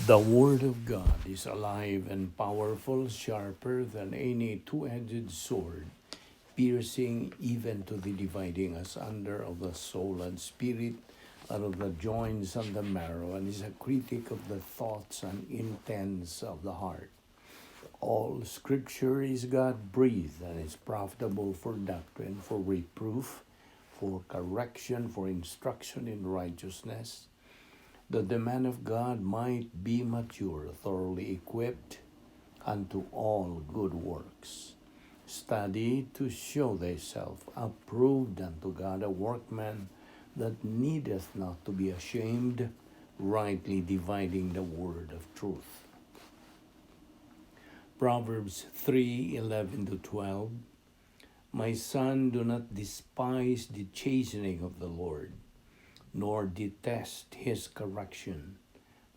The Word of God is alive and powerful, sharper than any two-edged sword, piercing even to the dividing asunder of the soul and spirit, and of the joints and the marrow, and is a critic of the thoughts and intents of the heart. All Scripture is God-breathed and is profitable for doctrine, for reproof, for correction, for instruction in righteousness, that the man of God might be mature, thoroughly equipped unto all good works. Study to show thyself approved unto God, a workman that needeth not to be ashamed, rightly dividing the word of truth. Proverbs 3:11-12. My son, do not despise the chastening of the Lord, nor detest his correction.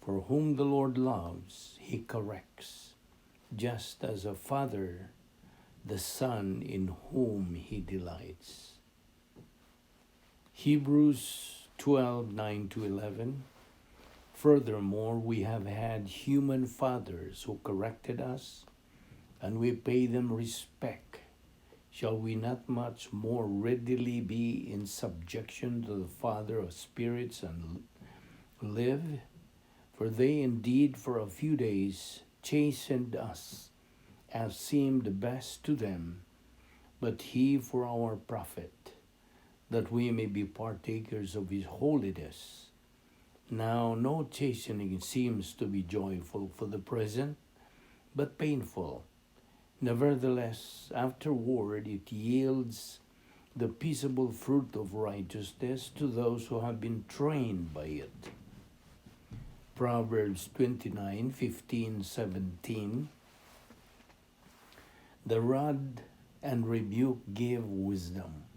For whom the Lord loves, he corrects, just as a father the son in whom he delights. Hebrews 12:9-11. Furthermore, we have had human fathers who corrected us, and we pay them respect. Shall we not much more readily be in subjection to the Father of spirits and live? For they indeed for a few days chastened us, as seemed best to them, but he for our profit, that we may be partakers of his holiness. Now no chastening seems to be joyful for the present, but painful. Nevertheless, afterward it yields the peaceable fruit of righteousness to those who have been trained by it. Proverbs 29:15-17. The rod and rebuke give wisdom,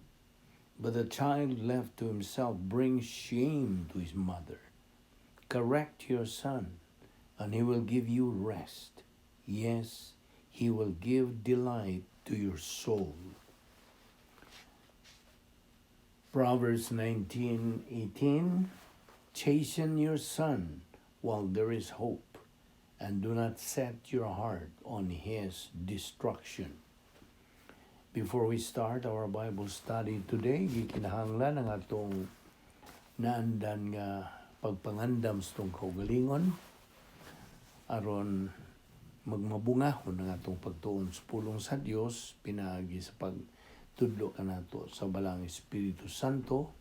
but a child left to himself brings shame to his mother. Correct your son, and he will give you rest. Yes, he will give delight to your soul. Proverbs 19:18. Chasten your son while there is hope, and do not set your heart on his destruction. Before we start our Bible study today, gikinahanglan ang atong naandan nga pagpangandam sa itong kaugalingon aron magmabungahon ang atong pagtuon sa pulong sa Dios pinaagi sa pagtudlo kanato sa balang Espiritu Santo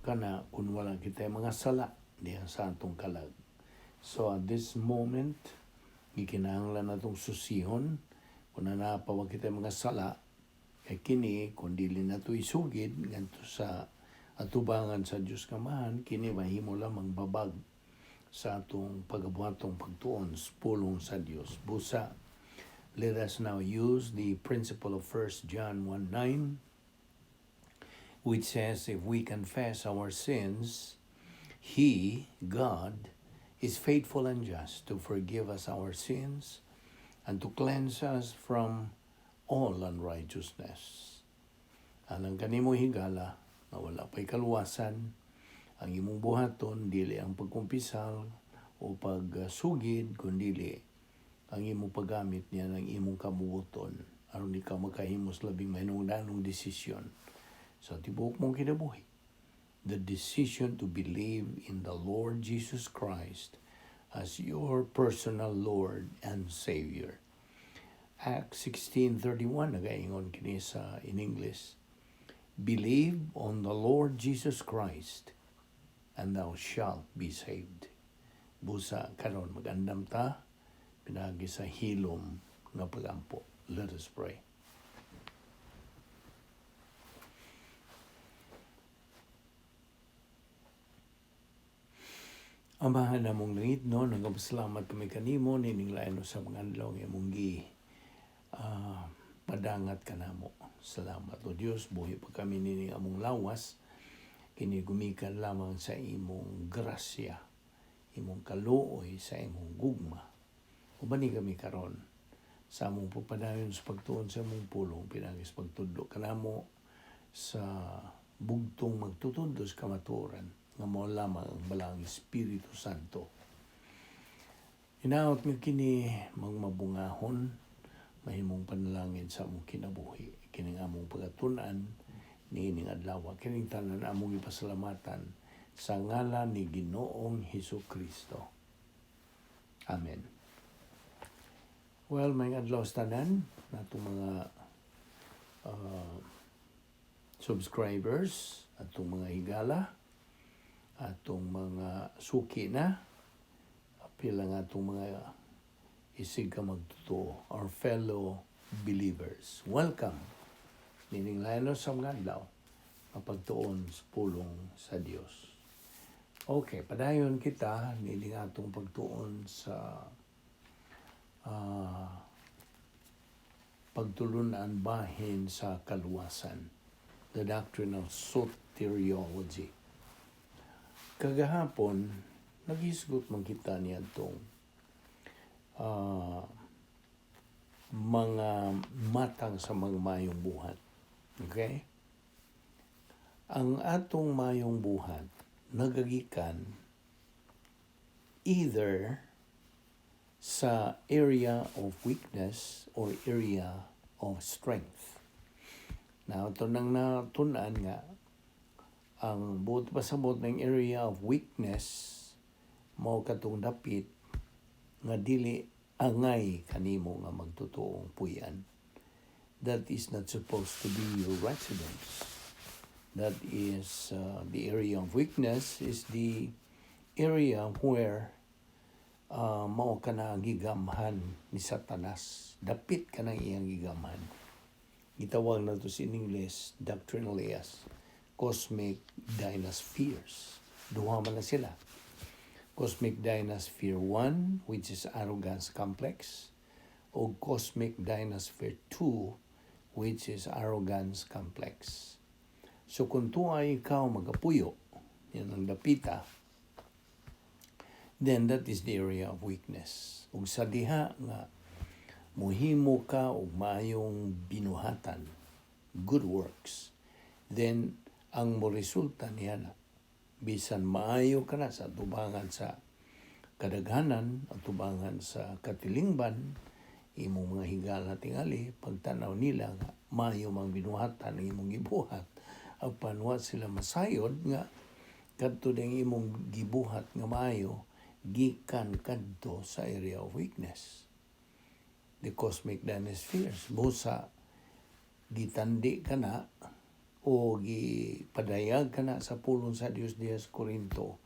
kana kun wala kita mga sala diha sa atong kalag. So at this moment, gikinahanglan natong susihon kung napawag kita mga sala kay kini kung dili nato isugid ngadto sa atubangan sa Dios kamahan, kini mahimo lamang babag sa atong pagabuhatong pagtuon sa pulong sa Dios. Busa, let us now use the principle of 1 John 1:9, which says, if we confess our sins, He, God, is faithful and just to forgive us our sins and to cleanse us from all unrighteousness. Anang kanimo higala, na wala pa'y kaluwasan, ang imong buhaton, dili ang pagkumpisal o pagsugid, kundili ang imong paggamit niya ng imong kabuoton, aron di ka makahimos labing mahinungdanong desisyon sa tibuok mong kinabuhi. The decision to believe in the Lord Jesus Christ as your personal Lord and Savior. Acts 16:31 nagaingon kini sa in English. Believe on the Lord Jesus Christ and thou shalt be saved. Busa karon magandam ta pinagi sa hilom nga pagampo. Let us pray. Amahan namong langit, no, nagpasalamat kami kanimo nining lain sa mga adlaw nga imong padangat kanamo. Salamat o Dios, buhi pa kami nining among lawas, kini gumikan lamang sa imong grasya, imong kaluoy, sa imong gugma. Ubani kami karon sa among pagpadayon sa pagtuon sa among pulong, pinagis pagtudlo kanamo sa bugtong magtutundos kamatuoran nga mao lamang ang balang Espiritu Santo. Hinaot nga kini magmabungahon, mahimong panalangin sa among kinabuhi, kining among pagatunan niining adlaw, kining tanan among ipasalamatan sa ngalan ni Ginoong Hesukristo. Amen. Well, may adlaw sa tanan natong mga subscribers, atong mga higala, atong mga suki na, apila nga atong mga isig ka magtuto, our fellow believers. Welcome. Nining layo sa mga adlaw, mapagtuon sa pulong sa Dios. Okay, padayon kita nining atong pagtuon sa pagtulunan bahin sa kaluwasan, the Doctrine of Soteriology. Kagahapon, naghisgot man kita niya itong mga matang sa mga mayong buhat. Okay? Ang atong mayong buhat, nagagikan either sa area of weakness or area of strength. Now, ito nang natunan nga, ang buot pasabot ng area of weakness, mao katong dapit, nga dili angay kanimo nga magtutuong puyan. That is not supposed to be your residence. That is, the area of weakness is the area where mao ka na gigamhan ni Satanas. Dapit ka na iyang gigamhan. Gitawag na to in English, Doctrinal as cosmic dynaspheres. Duha man na sila. Cosmic Dynasphere 1, which is Arrogance Complex, o Cosmic Dynasphere 2, which is Arrogance Complex. So kung tuwa ikaw magapuyo, yan ang dapita, then that is the area of weakness. Ug sa diha nga muhimo ka og maayong binuhatan, good works, then ang moresulta niya na bisan maayo ka na sa tubangan sa kadaghanan at tubangan sa katilingban, imong mga higala tingali, pagtanaw nila nga maayo mang binuhatan ang imong gibuhat, apan wa sila masayod nga kadto ding imong gibuhat nga maayo gikan kadto sa area of weakness, the cosmic dynaspheres. Busa gitandi ka na o gipadayag ka na sa pulong sa Dios diha sa Korinto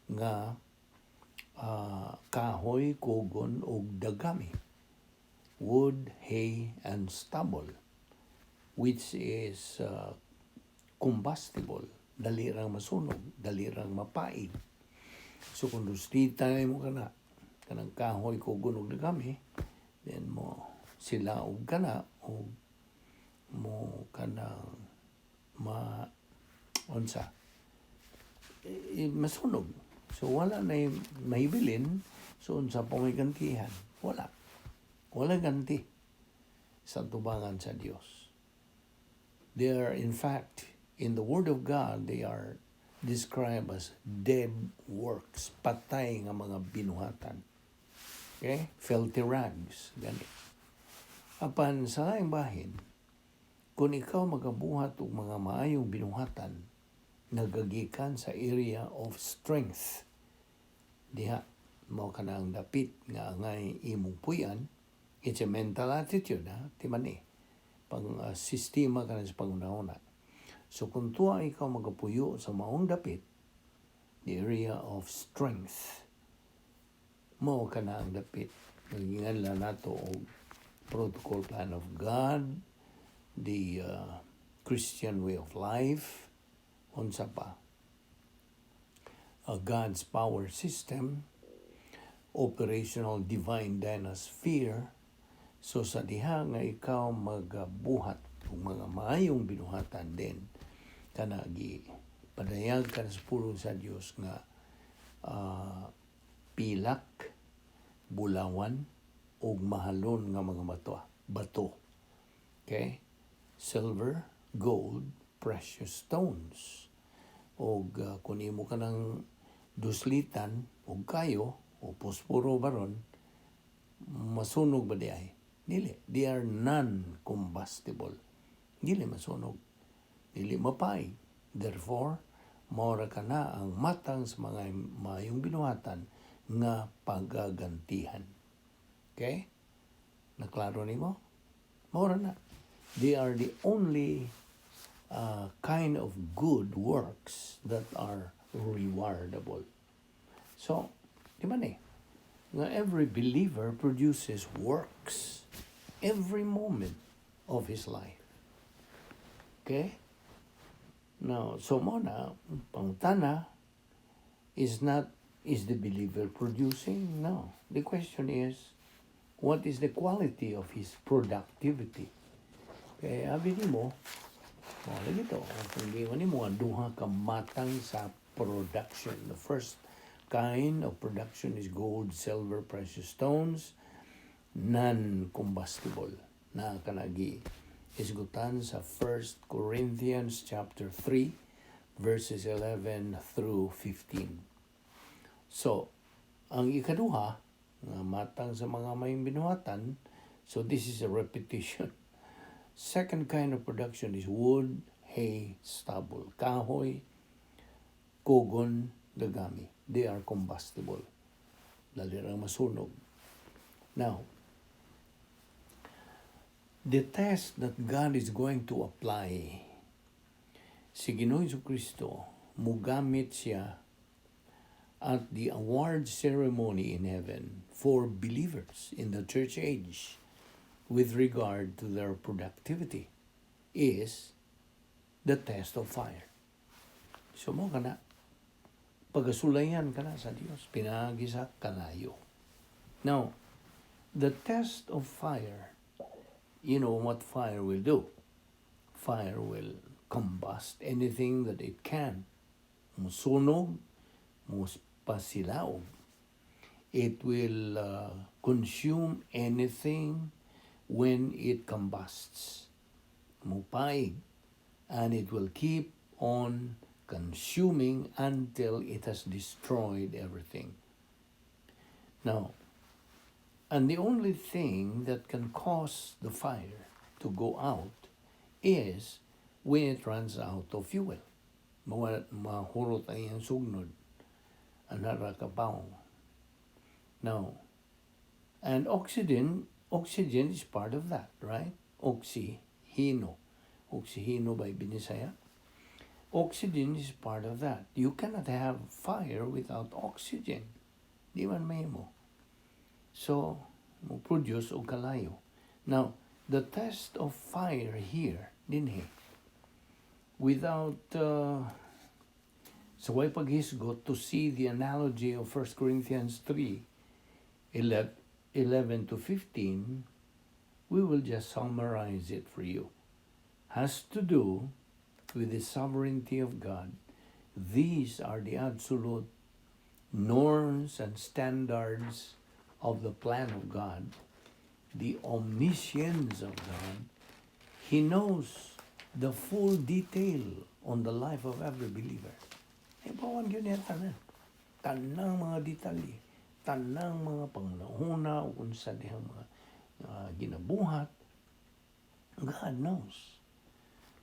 nga kahoy, kugon o dagami, wood, hay, and stubble, which is combustible, dalirang masunog, dalirang mapaid. So kung dustita mo ka na, kanang kahoy, kugon o dagami, then mo silaog ka na o mo kanang masunog. So wala na mahibilin, so unsa pa may gantihan? Wala ganti sa tubangan sa Dios. They are, in fact, in the Word of God, they are described as dead works, patay nga mga binuhatan. Okay? Filthy rags, gani. Apan sa laing bahin, kung ikaw magabuhat og mga maayong binuhatan, nagagikan sa area of strength, diha, mao ka na ang dapit nga angay imong puyan. It's a mental attitude, timani. Pang sistema ka na sa pangunahuna. So kung tuwa ikaw magapuyo sa maong dapit, the area of strength, mao ka na ang dapit. Naginganla nato og protocol plan of God, the Christian way of life, unsa pa, God's power system, operational divine dynasphere. So sa diha nga ikaw magabuhat og mga maayong binuhatan din, kana padayag ka sa pulong sa Dios nga pilak, bulawan, ug mahalon nga mga bato. Okay? Silver, gold, precious stones. Og kung imo ka ng duslitan og kayo o posporo baron, masunog ba di ay? Dili. They are non-combustible. Dili masunog. Dili mapay. Therefore, maura ka na ang matang sa mga mayong binuhatan nga pagagantihan. Okay? Naklaro nimo? Maura na. They are the only kind of good works that are rewardable. So, di ba ni? Nga every believer produces works every moment of his life. Okay? Now, so muna, pangtana is the believer producing? No. The question is, what is the quality of his productivity? Kaya abi mo, lagi to, kung giwan mo, duha ka matang sa production. The first kind of production is gold, silver, precious stones, non-combustible. Na kanagi isgutan sa 1 Corinthians chapter 3, verses 11 through 15. So, ang ikaduha, nga matang sa mga mayong binuhatan, so this is a repetition. Second kind of production is wood, hay, stubble, kahoy, kogon, dagami. They are combustible. Lalirang masunog. Now, the test that God is going to apply, si Ginoong Jesucristo, mugamit siya at the award ceremony in heaven for believers in the church age with regard to their productivity is the test of fire. So mo ka na, pagasulayan ka na sa Diyos, pinagisa kalayo. Now, the test of fire, you know what fire will do. Fire will combust anything that it can. Musunog, muspasilaog. It will consume anything when it combusts. Mupaig. And it will keep on consuming until it has destroyed everything. Now, and the only thing that can cause the fire to go out is when it runs out of fuel. Mahurot ay ang sugnod. Anarakapaw. Now, and oxygen is part of that, right? Oxyhino by Binisaya. Oxygen is part of that. You cannot have fire without oxygen. Di man may mo. So, produce o kalayo. Now, the test of fire here, dinhi, without, so way paghisgot to see the analogy of 1 Corinthians 3, 11 to 15, we will just summarize it for you. Has to do with the sovereignty of God. These are the absolute norms and standards of the plan of God, the omniscience of God. He knows the full detail on the life of every believer. Bawan yun yan tanan. Tanang mga detalye, tanang mga pangunahuna, unsa dihang mga ginabuhat. God knows.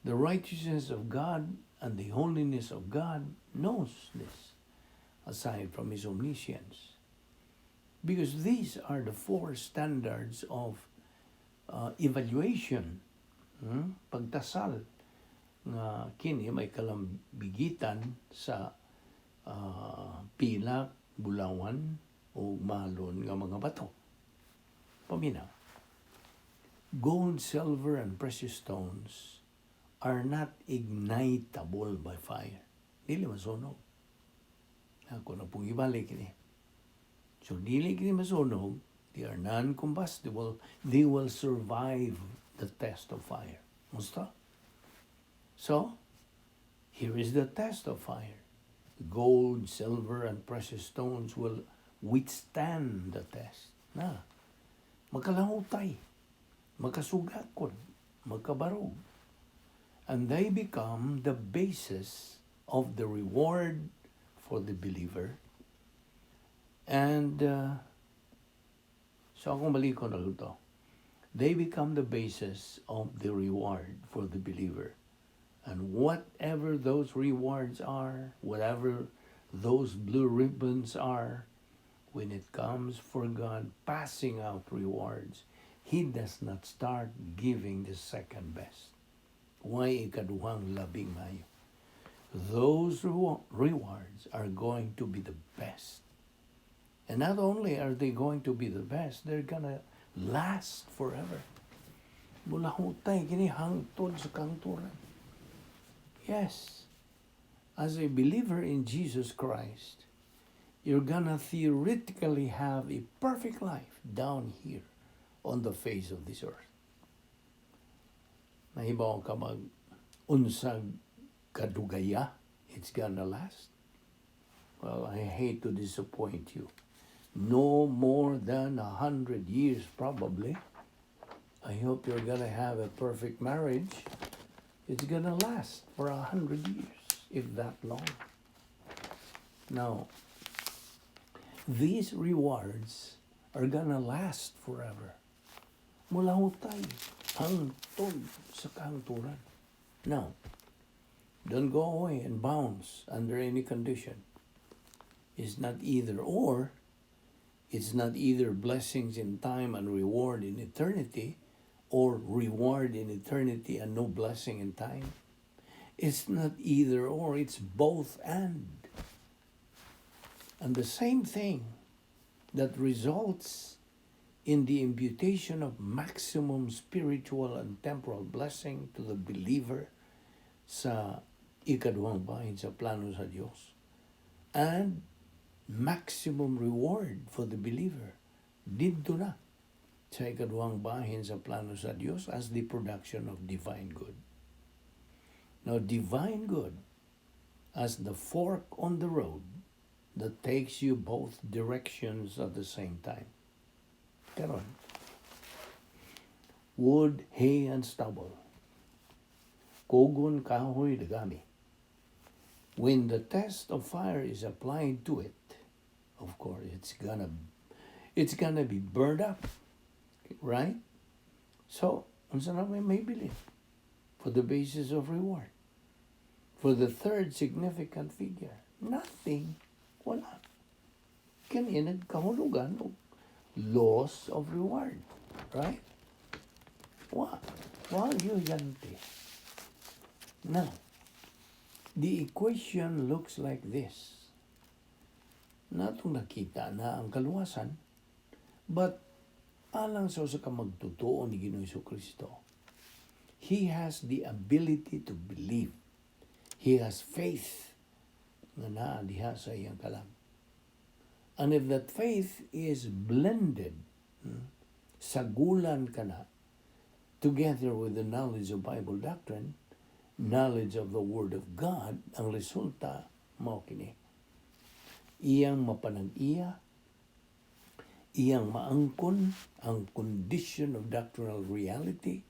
The righteousness of God and the holiness of God knows this, aside from His omniscience. Because these are the four standards of evaluation. Pagtasal nga kini may kalambigitan sa pilak, bulawan o malon nga mga bato. Paminaw. Gold, silver, and precious stones are not ignitable by fire. Dili masunog. Ako na pong ibalik ni. So, dili kini masunog, they are non-combustible, they will survive the test of fire. Musta? So, here is the test of fire. Gold, silver, and precious stones will withstand the test. Na, magkalahutay, magkasugakon, magkabarog. And they become the basis of the reward for the believer. And So akong balikon na ito. They become the basis of the reward for the believer. And whatever those rewards are, whatever those blue ribbons are, when it comes for God passing out rewards, He does not start giving the second best. Why ikaduhang labing mayo? Those rewards are going to be the best. And not only are they going to be the best, they're gonna last forever. Mula hutay, kini hangtod sa kanturan. Yes, as a believer in Jesus Christ, you're gonna theoretically have a perfect life down here on the face of this earth. Nahibaw ka mag-unsag kadugaya, it's gonna last. Well, I hate to disappoint you. No more than 100 years probably. I hope you're gonna have a perfect marriage. It's gonna last for 100 years, if that long. Now, these rewards are gonna last forever. Mula hutay, hangtod sa kahangturan. Now, don't go away and bounce under any condition. It's not either or. It's not either blessings in time and reward in eternity, or reward in eternity and no blessing in time. It's not either or, it's both and. And the same thing that results in the imputation of maximum spiritual and temporal blessing to the believer sa ikaduhang bahin sa plano sa Diyos, and maximum reward for the believer didto na sa ikaduhang bahin sa plano sa Diyos as the production of divine good. Now, divine good as the fork on the road that takes you both directions at the same time. Karon, wood, hay, and stubble, kogon, kahoy, dagami. When the test of fire is applied to it, of course, it's gonna be burned up, right? So, unsa na may bilin for the basis of reward? For the third significant figure, nothing, wala. Kani nagkahulugan og loss of reward, right? Wagyo yante. Now, the equation looks like this. Natong nakita na ang kaluwasan, but alang sa usa ka magtotoo ni Ginoong Jesucristo, he has the ability to believe. He has faith na naa diha sa iyang kalam. And if that faith is blended, sagulan ka na, together with the knowledge of Bible doctrine, knowledge of the Word of God, ang resulta mao kini. Iyang mapanag-iya, iyang maangkon ang condition of doctrinal reality,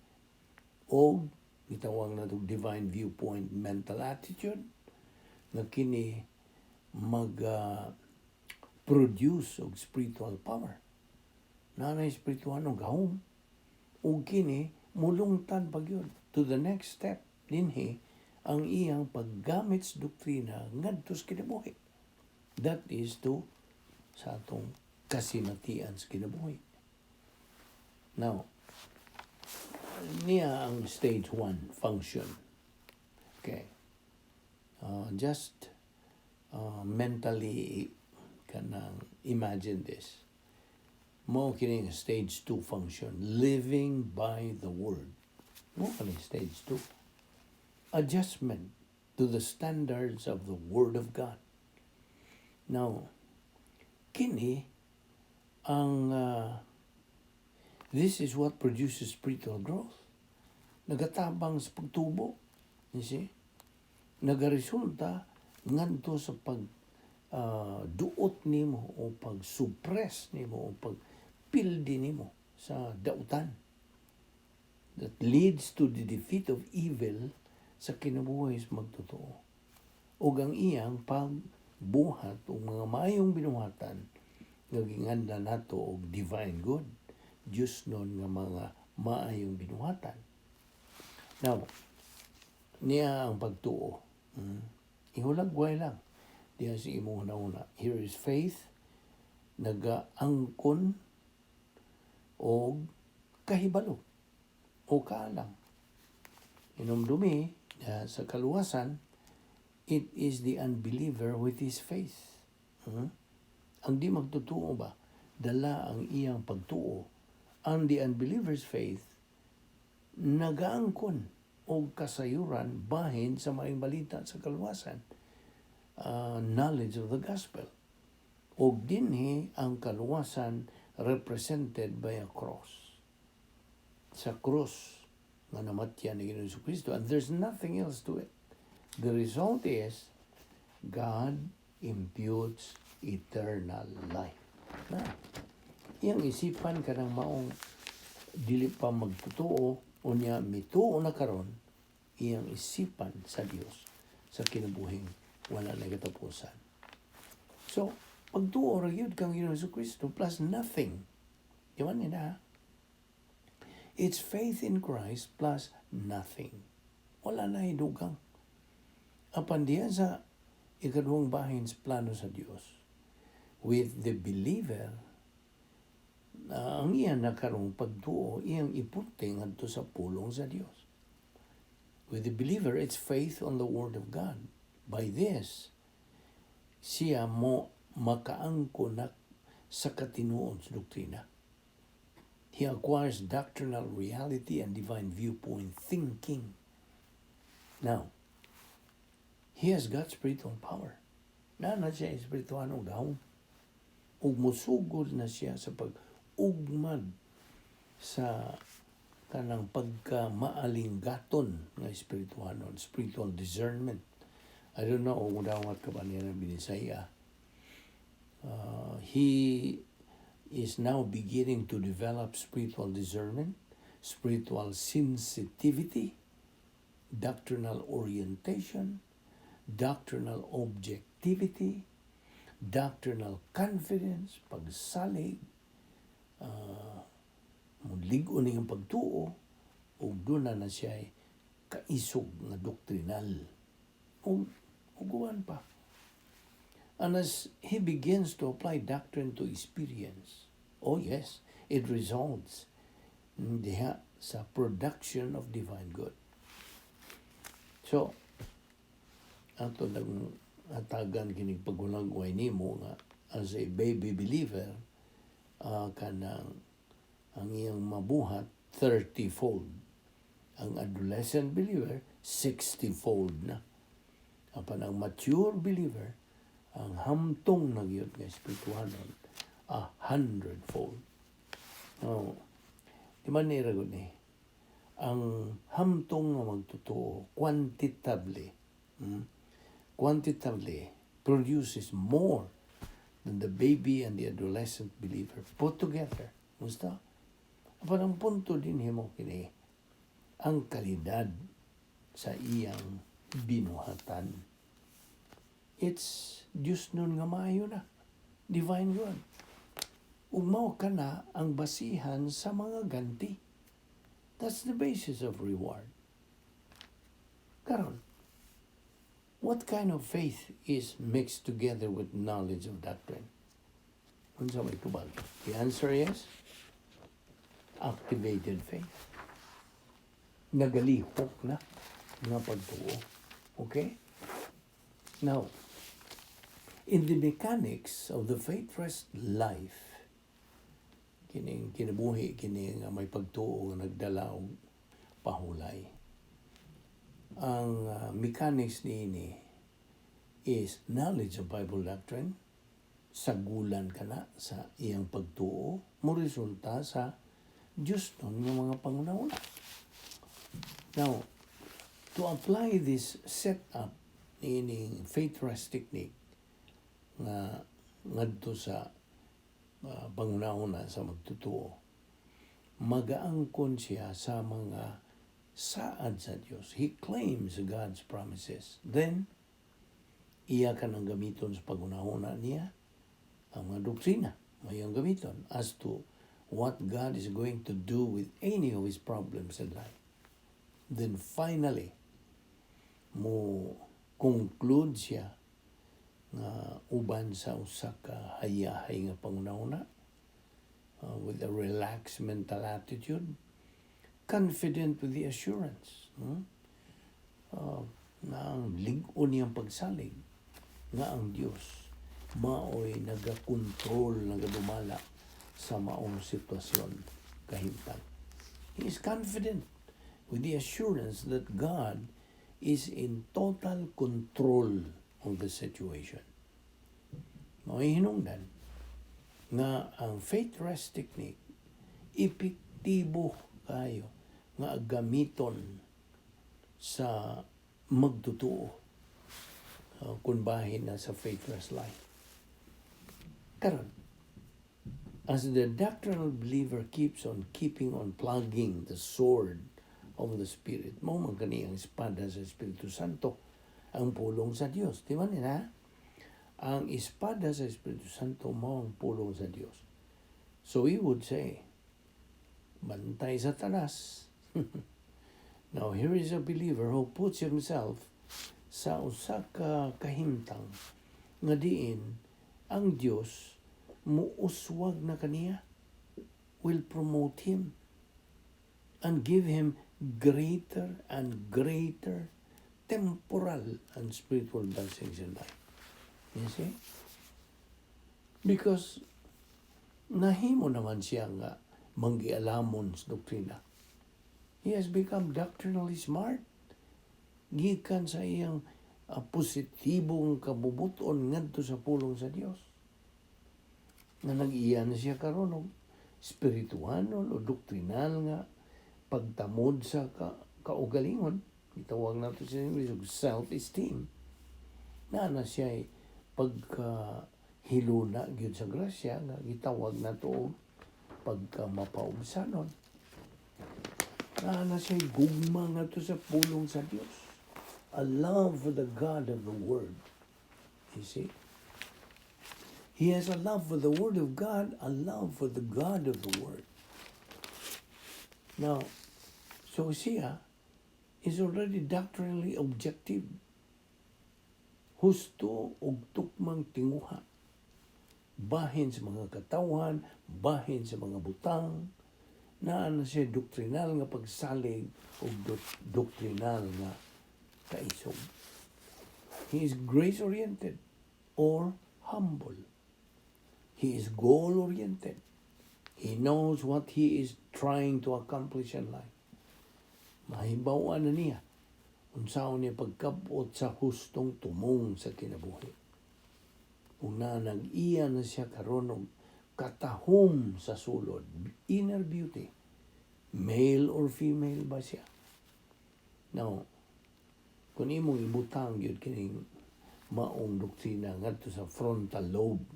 o gitawag na itong divine viewpoint mental attitude, na kini mag-produce og spiritual power. Nanay spiritual ng gahom, o kini mulungtan pagyud to the next step dinhi ang iyang paggamit sa doktrina ngadto sa kinabuhi. That is to sa atong kasinatian sa kinabuhi. Now, niya ang stage 1 function. Okay. Just mentally kanang imagine this. Mo kining stage 2 function, living by the word. Mo kining stage 2. Adjustment to the standards of the Word of God. Now, kini ang this is what produces spiritual growth. Nagatabang sa pagtubo, you see? Nagaresulta ngadto sa pag duot nimo o pag-suppress nimo o pagpildi nimo sa dautan that leads to the defeat of evil sa kinabuhi sa magtotoo. Ug ang iyang pagbuhat o mga maayong binuhatan nga ginganda nato og divine good Diyos nun nga mga maayong binuhatan. Now, niya ang pagtuo. Ihulagway lang. Diya si imong una. Here is faith, nagaangkon o kahibalo o kaalam. Inumdumi sa kaluwasan, it is the unbeliever with his faith. Ang di magtutuo ba, dala ang iyang pagtuo. Ang the unbeliever's faith, nagaangkon o kasayuran bahin sa maayong balita sa kaluwasan. Knowledge of the gospel. O dinhi ang kaluwasan represented by a cross. Sa cross nga namatyan ni Ginoong Jesucristo, and there's nothing else to it. The result is God imputes eternal life. Na, iyang isipan ka ng maong dili pa magtutuo o niya mituo na karon, iyang isipan sa Dios sa kinabuhing wala na katapusan. So, pagtuo ra gyud kang Ginoong Jesucristo plus nothing. Di man nila. It's faith in Christ plus nothing. Wala na hidugang. Apan diya sa ikaduhang bahin sa plano sa Dios, with the believer, ang iyan na karong pagtuo, iyang iputing adto sa pulong sa Dios. With the believer, it's faith on the Word of God. By this, siya mo makaangkon sa katinuod sa doktrina. He acquires doctrinal reality and divine viewpoint thinking. Now, he has got spiritual power. Na siya espirituanong gahom. Ug musugod na siya sa pag-ugmad sa kanang pagka-maalinggaton nga espirituanon, spiritual discernment. I don't know kung dawat ka ba niya ng Visayan. He is now beginning to develop spiritual discernment, spiritual sensitivity, doctrinal orientation, doctrinal objectivity, doctrinal confidence, pagsalig, mulig-o niyang pagtuo, o doon na siya ay kaisog na doctrinal. O guwan pa. And as he begins to apply doctrine to experience, oh yes, it results diha sa production of divine good. So, ato lang atagan kining pagulagway nimo nga as a baby believer, kanang ang iyang mabuhat 30-fold. Ang adolescent believer 60-fold na. Apan ang mature believer, ang hamtong na gyud nga espirituhanon 100-fold. No, di man ni ra gud ni. Ang hamtong nga magtutuo quantitatively produces more than the baby and the adolescent believer put together. Musta? Apan ang punto din himo kini, ang kalidad sa iyang binuhatan. It's Diyos nun nga maayo na. Divine good. Ug mao ka na ang basihan sa mga ganti. That's the basis of reward. Karon, what kind of faith is mixed together with knowledge of doctrine? Unsa may tubag? The answer is activated faith. Nagalihok na nga pagtuo. Okay? Now, in the mechanics of the faith-rest life, kining kinabuhi, kining may pagtuo nga nagdala og pahulay. Ang mechanics niini is knowledge of Bible doctrine, sagulan ka na sa iyang pagtuo, mo resulta sa Diyos nun ng mga pangunahuna. Now, to apply this setup niining faith-rest technique nga ngadto sa pangunahuna sa magtutuo, magaangkon siya sa mga saad sa Diyos. He claims God's promises. Then, iya ka nang gamiton sa pagunahuna niya ang mga doktrina. Mayang gamiton as to what God is going to do with any of his problems in life. Then finally, mo conclude siya nga uban sa usa ka hayahay nga pangunahuna with a relaxed mental attitude, confident with the assurance na ang lig-on niyang pagsalig nga ang Dios maoy nagakontrol, nagadumala sa maong sitwasyon kahimtang. He is confident with the assurance that God is in total control of the situation. Mao'y hinungdan nga ang faith rest technique epektibo kayo nga gamiton sa magtutuo kung bahin na sa faith rest life. Karon, as the doctrinal believer keeps on keeping on plugging the sword of the Spirit, mo man kani ang espada sa Espiritu Santo, ang pulong sa Dios. Di ba nila? Ang espada sa Espiritu Santo mo ang pulong sa Dios. So we would say, bantay Satanas. Now here is a believer who puts himself sa usa ka kahimtang nga diin ang Dios muuswag na kaniya, will promote him and give him greater and greater temporal and spiritual blessings in life. You see? Because nahimo naman siya nga manggialamon sa doktrina. He has become doctrinally smart. Gikan sa iyang positibong kabubuton ngadto sa pulong sa Dios. Na nag-iyan siya karon og spiritual o doktrinal nga pagtamod sa kaugalingon. Itawag nato siya ng self-esteem. Na siya ay pagkahiluna gyud sa grasya nga gitawag nato og pagkamapaubsanon. Na siya ay gugma ngadto sa pulong sa Dios. A love for the God of the Word. You see? He has a love for the Word of God, a love for the God of the Word. Now, so siya is already doctrinally objective. Husto og tukmang tinguha. Bahin sa mga katawhan, bahin sa mga butang, na siya doktrinal nga pagsalig o doktrinal nga kaisog. He is grace-oriented or humble. He is goal-oriented. He knows what he is trying to accomplish in life. Mahibawan na niya unsaon niya pagkabot sa hustong tumong sa kinabuhi. Una nag-iya na siya karon og katahom sa sulod, inner beauty. Male or female ba siya? Now, kung imong ibutang yun kining maong doktrina ngadto sa frontal lobe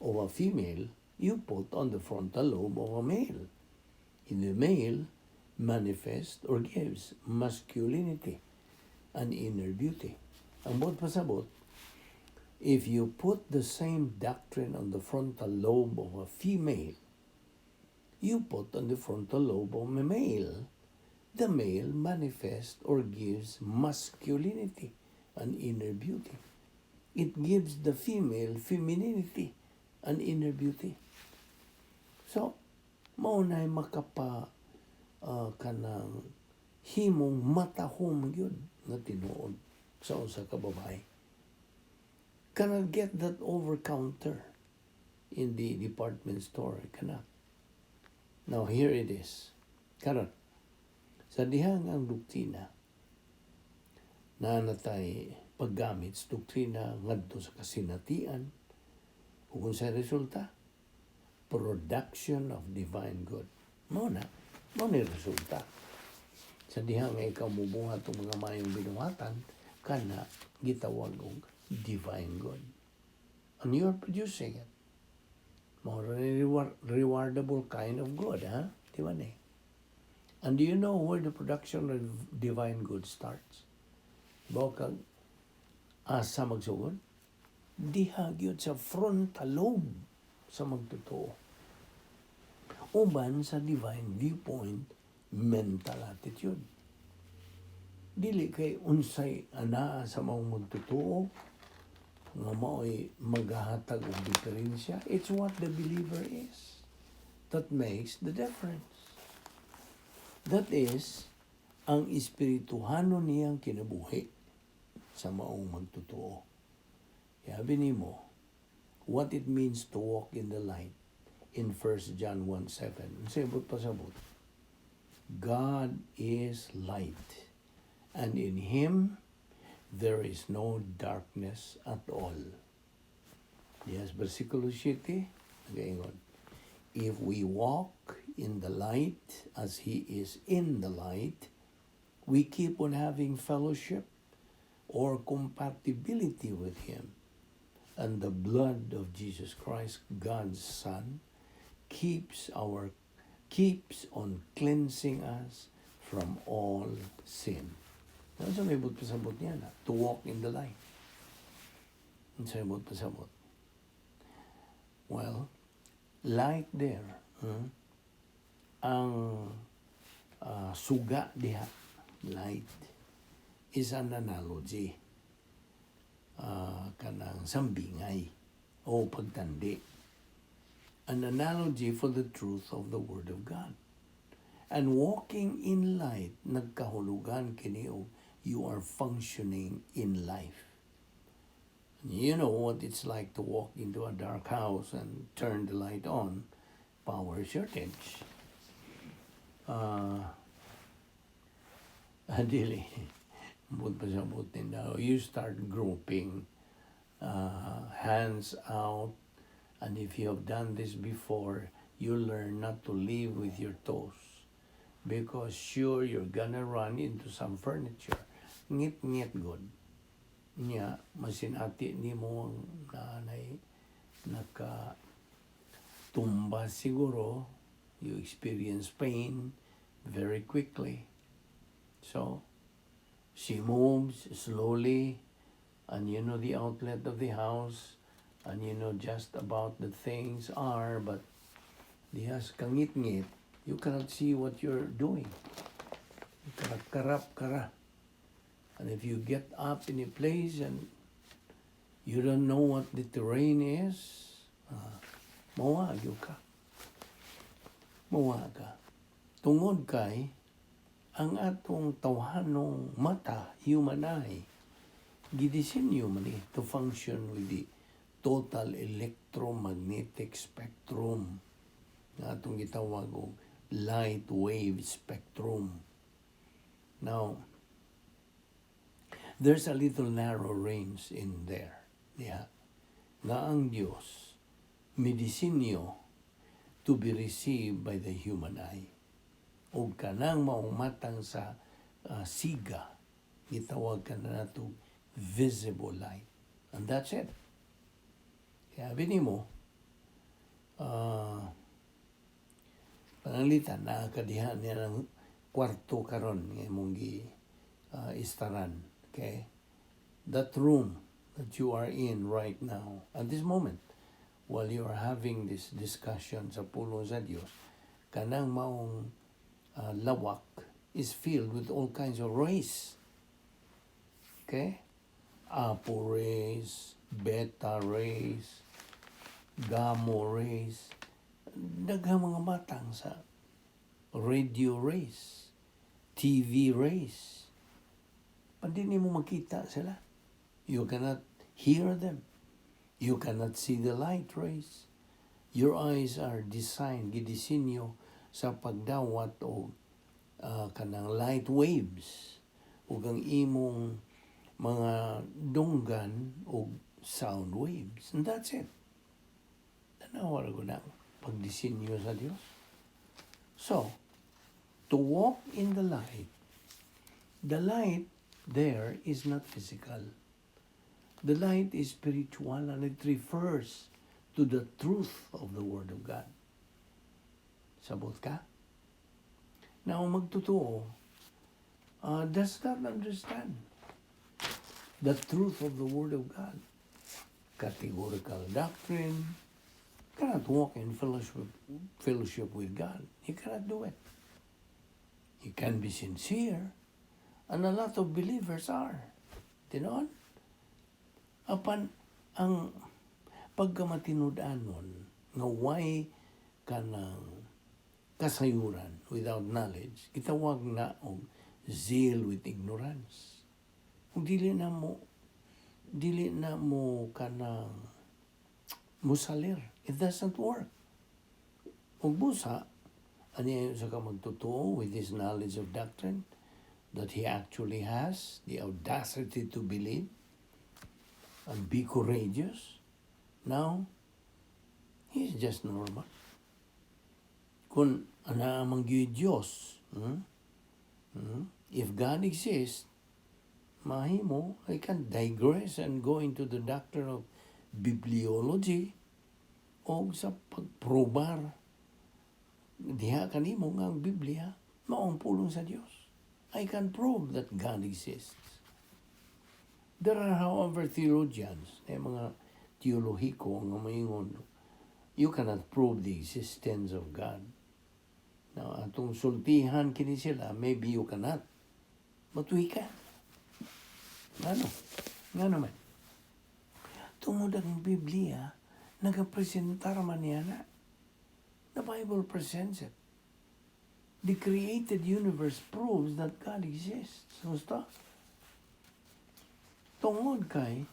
of a female, you put on the frontal lobe of a male. In the male, manifest or gives masculinity and inner beauty. Ang bot pasabot, if you put the same doctrine on the frontal lobe of a female, you put on the frontal lobe of a male, the male manifests or gives masculinity and inner beauty. It gives the female femininity and inner beauty. So, maunay makapa kanang himong matahom yun na tinuod sa usa ka babae. Cannot get that over-counter in the department store. Cannot. Now, here it is. Karon, sa dihang ang doktrina na natay paggamit sa doktrina ngadto sa kasinatian ug sa resulta, production of divine good. Mao ni resulta. Sa dihang nga ikaw mubuhat og mga mayong binuhatan, kana gitawag og divine good. And you are producing it. More rewardable kind of good, ha? Di ba ni? And do you know where the production of divine good starts? Bawag asa magsugod? Diha gyud sa frontal lobe sa magtotoo. uban sa divine viewpoint, mental attitude. Dili kay unsay ana sa mga magtotoo nga mao'y maghahatag og diferensya. It's what the believer is that makes the difference. That is ang espirituhano niyang kinabuhi sa maong magtotoo. Sabi nimo, what it means to walk in the light in 1 John 1:7. Sabot pa sabot. God is light, and in Him there is no darkness at all. Yes, versikulo 7, nagaingon, if we walk in the light as He is in the light, we keep on having fellowship or compatibility with Him. And the blood of Jesus Christ, God's Son, keeps on cleansing us from all sin. Ano sa may pasabot niya na? To walk in the light. Ano sa may pasabot? Well, light there. Ang suga diha, light, is an analogy. Kanang sambingay o pagtandi. An analogy for the truth of the Word of God. And walking in light, nagkahulugan kini og you are functioning in life. You know what it's like to walk into a dark house and turn the light on. Power shortage. Adili, but pasabot now. You start groping, hands out, and if you have done this before, you learn not to live with your toes, because sure you're gonna run into some furniture. Ngit good. Nya masinati ni mo nanay tumba siguro. You experience pain very quickly. So she moves slowly, and you know the outlet of the house, and you know just about the things are, but dihas kangit-ngit, you cannot see what you're doing. Karap kara. And if you get up in a place and you don't know what the terrain is, mawagyo ka. Mawaga. Tungod kay, ang atong tawhanong mata, human eye, gidisenyo man to function with the total electromagnetic spectrum na atong gitawag og light wave spectrum. Now, there's a little narrow range in there. Yeah. Nga ang Diyos, medisinyo to be received by the human eye. O kanang maumatang sa siga, gitawag ka na nato visible light. And that's it. Kaya binimo, pananglitan, nakakadihan niya ng kwarto karon ng mong istaran. Okay? That room that you are in right now, at this moment, while you are having this discussion sa pulong sa Diyos, kanang maong lawak is filled with all kinds of rays. Okay? Apo rays, beta rays, gamma rays, daghang mga batang sa radio rays, TV rays. Pandi mo makita sila. You cannot hear them. You cannot see the light rays. Your eyes are designed, gidisenyo sa pagdawat o kanang light waves o ang imong mga dunggan o sound waves. And that's it. Tanawar ko na pagdisenyo sa Diyos. So, to walk in the light there is not physical. The light is spiritual, and it refers to the truth of the Word of God. Sabot ka? Now, magtotoo does not understand the truth of the Word of God. Categorical doctrine, cannot walk in fellowship with God. You cannot do it. You can be sincere, and a lot of believers are. Tinon? Apan ang pagkamatinud-anon nga why ka ng kasayuran without knowledge, gitawag na og zeal with ignorance. Kung dili na mo kanang musalir. It doesn't work. Ug busa, ano sa ka magtotoo with his knowledge of doctrine that he actually has the audacity to believe and be courageous. Now, he's just normal. Kung anaamang Diyos, if God exists, mahimo, I can digress and go into the doctrine of bibliology o sa pagprobar diha kanimo nga ang Biblia maong pulong sa Dios. I can prove that God exists. There are, however, theologians, mga teolohiko nga maingon, you cannot prove the existence of God. Now, atong sultihan kini sila, maybe you cannot, but we can. Nga naman. Tungod ang Biblia, nagapresentar man niya na. The Bible presents it. The created universe proves that God exists. Gusto? Tungod kay,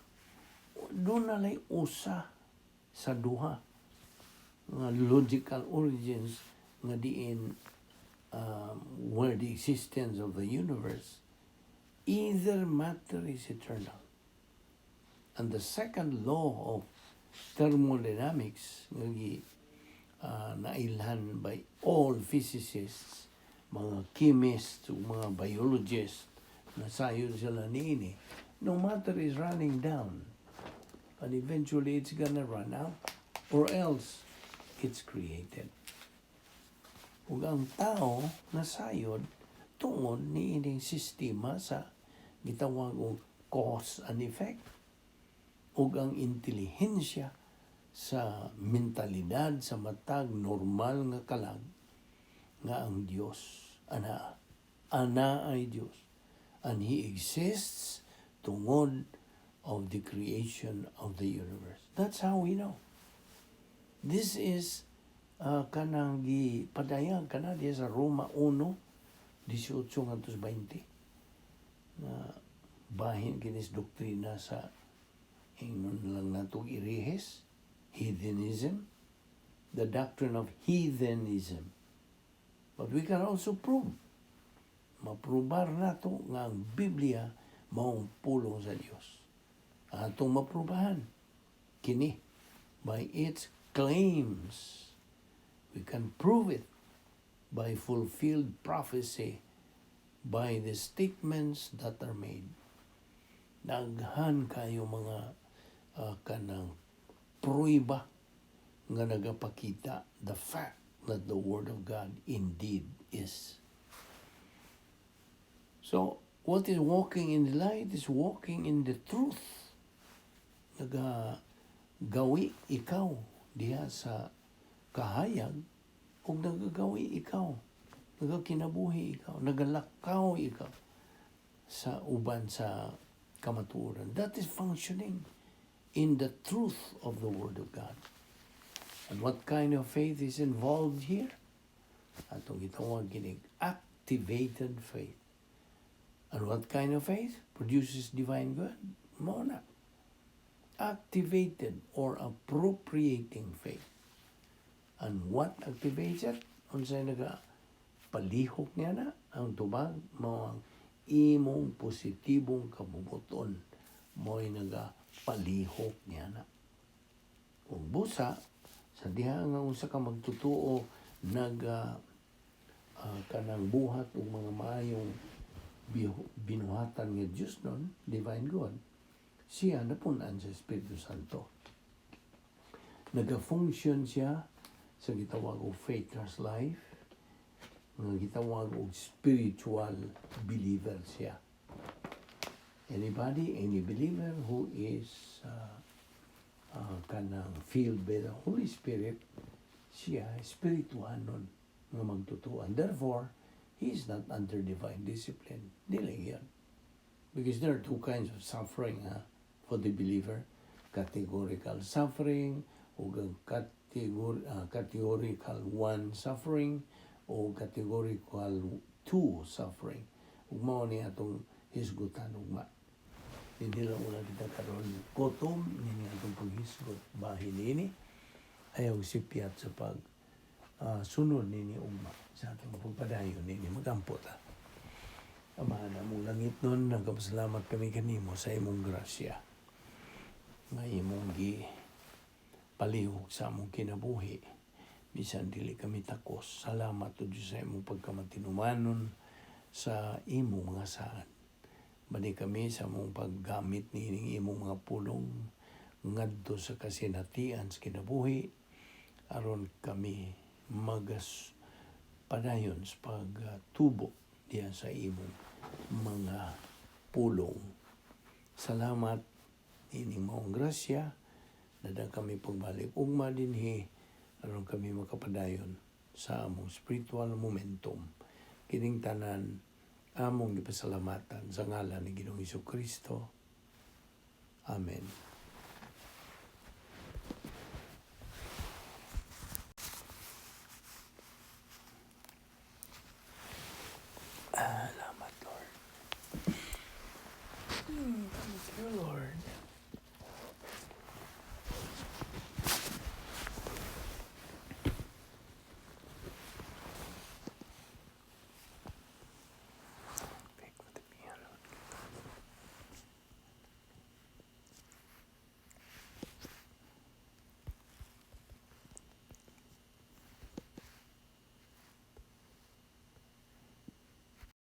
doon nalay usa sa duha nga logical origins nga diin where the existence of the universe, either matter is eternal. And the second law of thermodynamics nailhan by all physicists, mga chemists, mga biologists, nasayod sila niini. No matter is running down, and eventually it's gonna run out, or else it's created. Ug ang tao nasayod tungod ni ining sistema sa gitawag og cause and effect, ug ang intelihensya sa mentalidad sa matag normal nga kalag nga ang Dios ana ay Dios, and He exists tungod of the creation of the universe. That's how we know. This is kanang gipadayag kana diya sa Roma 1:18-20 na bahin kinis doktrina sa ingnon lang natong irihes, heathenism, the doctrine of heathenism. But we can also prove, maprubar nato nga ang Biblia maong pulong sa Dios. Atong maprubahan kini by its claims. We can prove it by fulfilled prophecy, by the statements that are made. Daghan kayo mga kanang pruiba nga nagapakita the fact that the Word of God indeed is. So, what is walking in the light is walking in the truth. Nagagawi ikaw diha sa kahayag o nagagawi ikaw, nagakinabuhi ikaw, nagalakaw ikaw sa uban sa kamatuoran. That is functioning in the truth of the Word of God. And what kind of faith is involved here? Atong gitawag kining activated faith. And what kind of faith produces divine good? Mona. Activated or appropriating faith. And what activates it? Unsay palihok niya na ang tubag mao ang imong positibong kabubuton mo'y palihok niya na. Kung busa sa diha nga unsa ka magtutuo kanang buhat og mga maayong binuhatan nga Dios nun, divine God, siya napunan sa Espiritu Santo. Naga-function siya sa gitawag og faithless life, nga gitawag og spiritual believer siya. Any believer who is kanang filled by the Holy Spirit, siya spirituanon nga magtutuan. Therefore, he is not under divine discipline. Dili yan. Because there are two kinds of suffering for the believer. Categorical suffering, o categorical 1 suffering, o categorical 2 suffering. Ug mao ni atong hisgutan ugma. Hindi lang una kita karon kotom nini atong paghisgot bahin nini ayaw sipiat sa pag sunod nini ugma sa atong pagpadayon nini magampo ta. Amahan na mong langit nun, nagpasalamat kami kanimo sa imong grasya. Nga imong palihog sa among kinabuhi. Bisan dili kami takos. Salamat o Diyos sa imong pagkamatinumanon sa imong mga saan. Bani kami sa among paggamit ni imong mga pulong ngadto sa kasinatian sa kinabuhi aron kami padayon sa pagtubo diyan sa imong mga pulong. Salamat ining maong grasya na kami pagbalik ugma dinhi aron kami makapadayon sa among spiritual momentum. Kining tanan among gipasalamatan sa ngalan ni Ginoong Hesukristo. Amen.